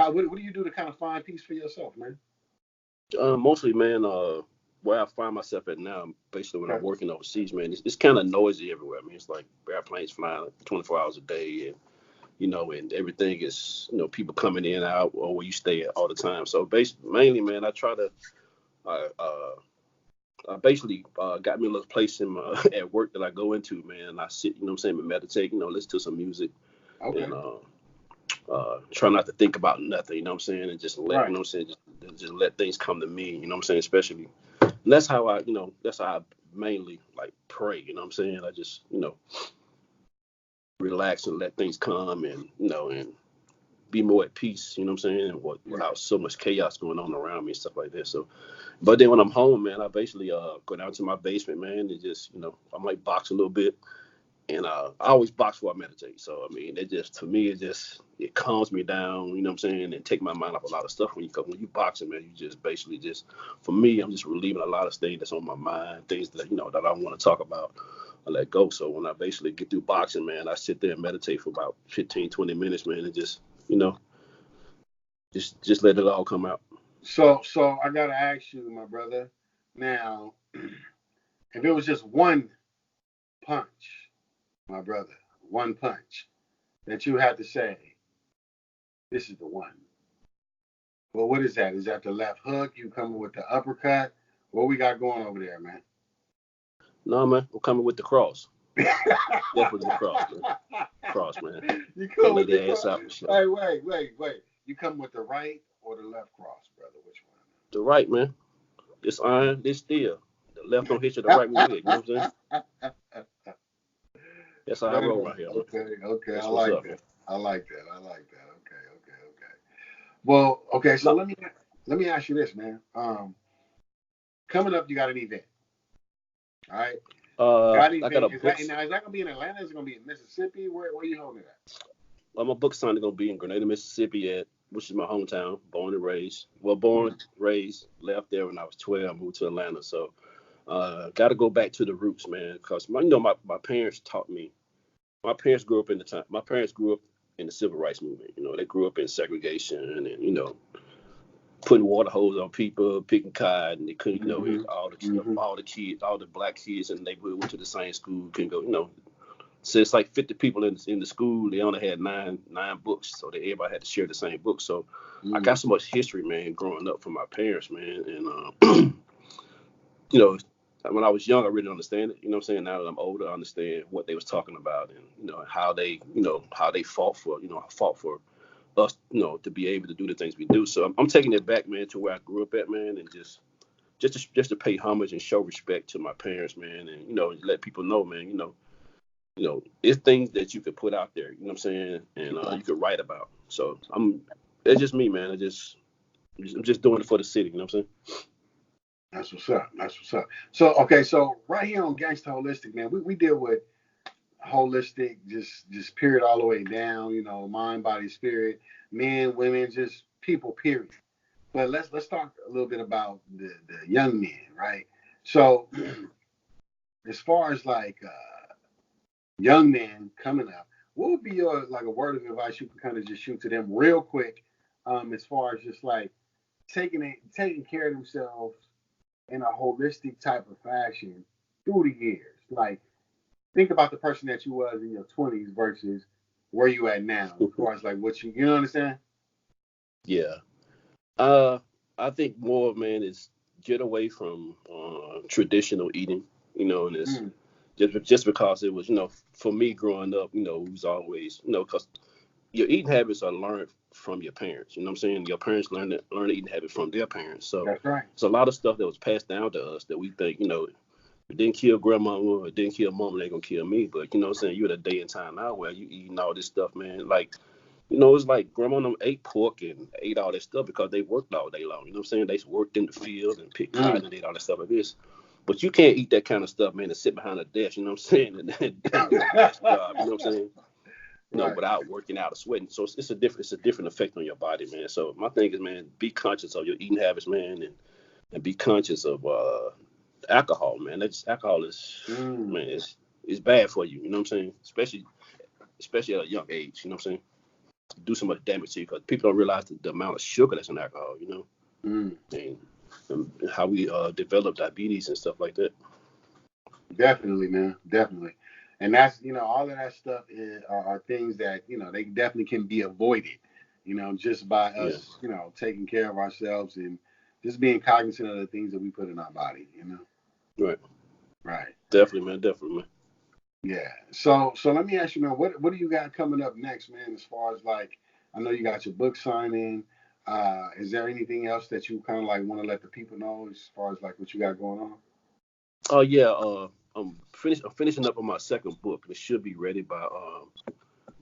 What do you do to kind of find peace for yourself, man? Mostly, man, where I find myself at now, basically when I'm Okay. working overseas, man, it's kind of noisy everywhere. I mean, it's like airplanes flying 24 hours a day, and and everything is, people coming in and out, or where you stay at all the time. So basically, mainly, man, I try to, I basically got me a little place in my, at work that I go into, man. And I sit, what I'm saying, and meditate, listen to some music, Okay. and try not to think about nothing, what I'm saying, and just let, Right. I'm saying, just let things come to me, what I'm saying, especially. And that's how I mainly like pray, what I'm saying. I just, relax and let things come, and and be more at peace, what I'm saying, and Right. without so much chaos going on around me and stuff like that. So, but then when I'm home, man, I basically go down to my basement, man, and just, I might box a little bit, and I always box before I meditate. So I mean, it just, to me, it calms me down, what I'm saying, and take my mind off a lot of stuff. When you boxing, man, you just basically just, for me, I'm just relieving a lot of things that's on my mind, things that that I want to talk about. I let go. So when I basically get through boxing, man, I sit there and meditate for about 15, 20 minutes, man, and just, just let it all come out. So I gotta ask you, my brother. Now, if it was just one punch, my brother, one punch that you had to say, this is the one. Well, what is that? Is that the left hook? You coming with the uppercut? What we got going over there, man? No, man, I'm coming with the cross. Definitely the cross, man. Cross, man. You Gonna come lay with the their cross. ass out for sure. Hey, wait. You come with the right or the left cross, brother? Which The right, man. This iron, this steel. The left don't hit you, the right will hit. You know what I'm saying? one? That's how I roll Man, right here, man. okay. I That's what's like up, man. that. I like that. I like that. Okay. Well, okay. So let me ask you this, man. Coming up, you got an event. All right. Got an I got event. a book. Is that gonna be in Atlanta? Is it gonna be in Mississippi? Where you holding it at? My book signing gonna be in Grenada, Mississippi, which is my hometown. Born and raised. Well, born, raised, left there when I was 12. Moved to Atlanta. So, got to go back to the roots, man. Because my parents taught me. My parents grew up in the time. My parents grew up in the civil rights movement. They grew up in segregation, and putting water hose on people, picking cotton. They couldn't, Mm-hmm. Mm-hmm. all the black kids in the neighborhood went to the same school. Couldn't go, So it's like 50 people in the school. They only had nine books, so everybody had to share the same book. So I got so much history, man, growing up from my parents, man, and you know, when I was young, I really understand it. You know what I'm saying? Now that I'm older, I understand what they was talking about, and how they fought for us, to be able to do the things we do. So I'm taking it back, man, to where I grew up at, man, and just to pay homage and show respect to my parents, man, and let people know, man, it's things that you could put out there, you know what I'm saying, and you could write about. So it's just me, man. I'm just doing it for the city, you know what I'm saying? That's what's up. That's what's up. So okay, so right here on Gangsta Holistic, man, we deal with holistic, just period all the way down. Mind, body, spirit, men, women, just people. Period. But let's talk a little bit about the young men, right? So as far as like young men coming up, what would be your like a word of advice you can kind of just shoot to them real quick, as far as just like taking care of themselves in a holistic type of fashion through the years. Like think about the person that you was in your 20s versus where you at now, as far as like what you understand? Yeah. Uh, I think more, man, is get away from traditional eating, and it's Mm, just because it was, for me growing up, it was always, because your eating habits are learned from your parents. You know what I'm saying? Your parents learn the eating habit from their parents. So that's right. it's a lot of stuff that was passed down to us that we think, it didn't kill grandmama, or it didn't kill mama, they gonna kill me. But you know what I'm saying? You're at a day and time now where you eating all this stuff, man. Like, it's like grandma and them ate pork and ate all that stuff because they worked all day long. You know what I'm saying? They worked in the field and picked Mm. cotton and ate all that stuff like this. But you can't eat that kind of stuff, man, and sit behind a desk, you know what I'm saying, and do a desk job, you know what I'm saying? Right. Without working out or sweating. So it's a different effect on your body, man. So my thing is, man, be conscious of your eating habits, man, and be conscious of alcohol, man. Alcohol is, Mm. man, it's bad for you, you know what I'm saying? Especially at a young age, you know what I'm saying? do so much damage to you, because people don't realize the amount of sugar that's in alcohol, you know, and how we develop diabetes and stuff like that. Definitely, man. Definitely. And that's, all of that stuff are things that, they definitely can be avoided, just by Yeah. us, taking care of ourselves and just being cognizant of the things that we put in our body. Right. Right. Definitely, man. Definitely, man. Yeah. So let me ask you, man, what do you got coming up next, man, as far as like, I know you got your book signing. Is there anything else that you kind of like want to let the people know as far as like what you got going on? Oh yeah. I'm finishing up on my second book. It should be ready by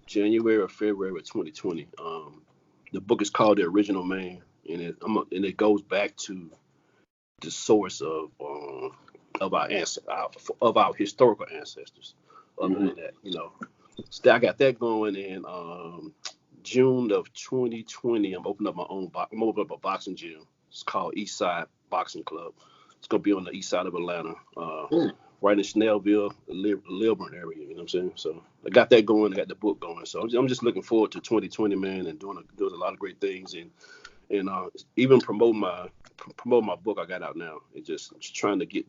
January or February of 2020. The book is called The Original Man, and it goes back to the source of our historical ancestors. Other Mm-hmm. than that, so I got that going in June of 2020. I'm opening up I'm opening up a boxing gym. It's called East Side Boxing Club. It's gonna be on the east side of Atlanta, right in Snellville, Lilburn area. You know what I'm saying? So I got that going. I got the book going. So I'm just looking forward to 2020, man, and doing a lot of great things, and even promote my book I got out now. It's just trying to get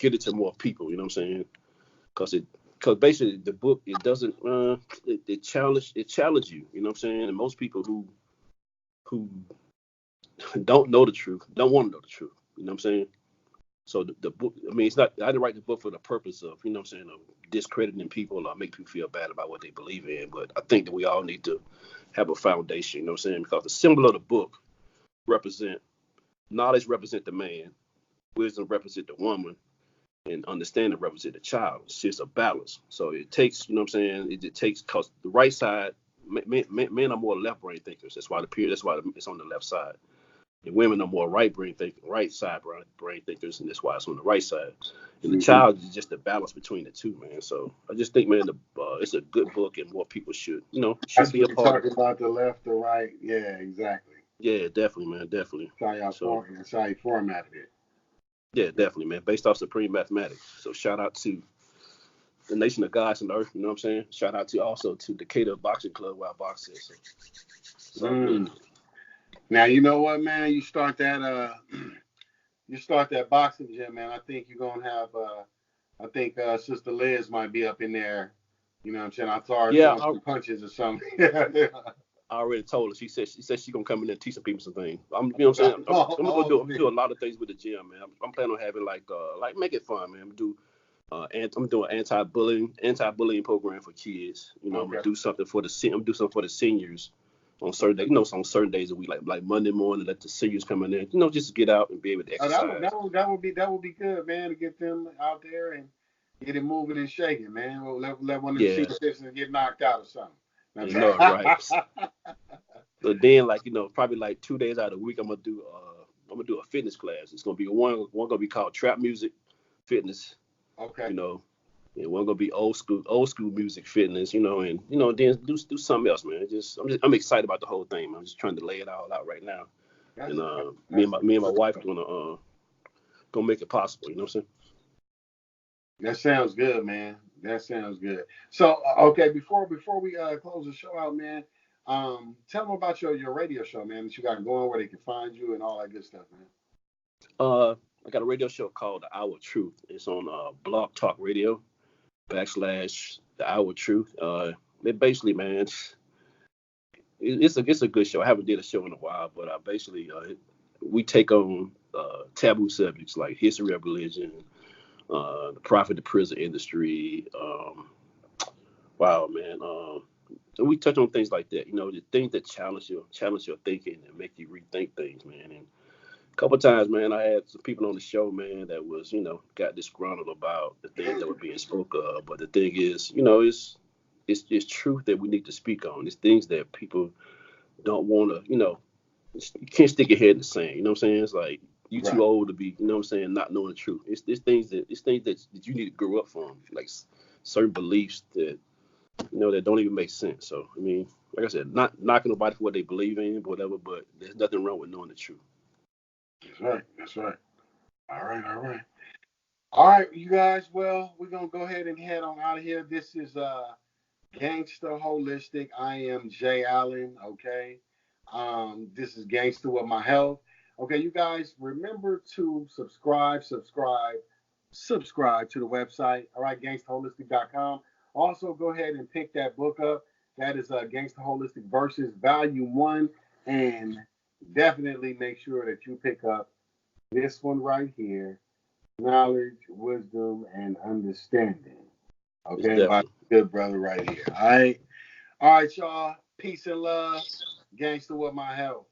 it to more people. You know what I'm saying? Because basically the book, it doesn't it challenge you. You know what I'm saying? And most people who don't know the truth don't want to know the truth. You know what I'm saying? So the book, I mean, it's not. I didn't write the book for the purpose of, what I'm saying, of discrediting people or make people feel bad about what they believe in. But I think that we all need to have a foundation. You know what I'm saying? Because the symbol of the book represent knowledge, represent the man, wisdom represent the woman, and understanding represent the child. It's just a balance. So it takes, you know what I'm saying? It takes, because the right side, men are more left brain thinkers. That's why it's on the left side. And women are more right side brain thinkers, and that's why it's on the right side. And the Mm-hmm. child is just the balance between the two, man. So I just think, man, it's a good book, and more people should That's be what a you're part of talking it. about, the left, the right. Yeah, exactly. Yeah, definitely, man, definitely. So That's how you formatted it. yeah, definitely, man. Based off supreme mathematics. So shout out to the nation of gods and earth. You know what I'm saying? Shout out to also to Decatur Boxing Club where I box at. So it's all good. Mm. Now you know what, man. You start that boxing gym, man. I think you're gonna have. I think Sister Liz might be up in there. You know what I'm saying? I saw her Yeah, throwing some punches or something. Yeah. I already told her. She gonna come in there and teach some people some things. You know what I'm saying? I'm gonna go do a lot of things with the gym, man. I'm planning on having like make it fun, man. I'm doing anti-bullying program for kids. I'm Okay. gonna do something for the seniors on certain days. On certain days a week, like Monday morning, let the seniors come in there. Just to get out and be able to Oh, exercise. that would be good, man, to get them out there and get it moving and shaking, man. We'll let one of them Yeah, senior citizens get knocked out or something. you know it, right? So then, probably like 2 days out of the week, I'm gonna do a fitness class. It's gonna be one gonna be called trap music fitness, Okay. you know, and one gonna be old school music fitness, and then do something else, man. I'm excited about the whole thing, man. I'm just trying to lay it all out right now, That's and me and my wife gonna make it possible. You know what I'm saying? That sounds good, man. That sounds good. So, okay, before we close the show out, man, tell them about your radio show, man, that you got going, where they can find you and all that good stuff, man. I got a radio show called The Hour Truth. It's on Blogtalkardio / The Hour Truth. It basically, man, it's a good show. I haven't did a show in a while, but I basically we take on taboo subjects like history of religion, the profit to prison industry. Wow, man. So we touch on things like that. The things that challenge your thinking and make you rethink things, man. And a couple of times, man, I had some people on the show, man, that was, got disgruntled about the things that were being spoke of. But the thing is, it's truth that we need to speak on. It's things that people don't want to, you can't stick your head in the sand. You know what I'm saying? It's like you too Right. old to be, you know what I'm saying, not knowing the truth. It's things that you need to grow up from, like certain beliefs that that don't even make sense. So I mean, like I said, not knocking nobody for what they believe in, whatever, but there's nothing wrong with knowing the truth. That's right. That's right. All right. All right. All right, you guys. Well, we're gonna go ahead and head on out of here. This is Gangsta Holistic. I am Jay Allen. Okay. This is Gangsta with my health. Okay, you guys remember to subscribe to the website. All right, gangstaholistic.com. Also, go ahead and pick that book up. That is Gangsta Holistic Versus Volume 1. And definitely make sure that you pick up this one right here, Knowledge, Wisdom, and Understanding. It's Okay, by definitely. the good brother right here. All right. All right, y'all. Peace and love. Gangster with my health.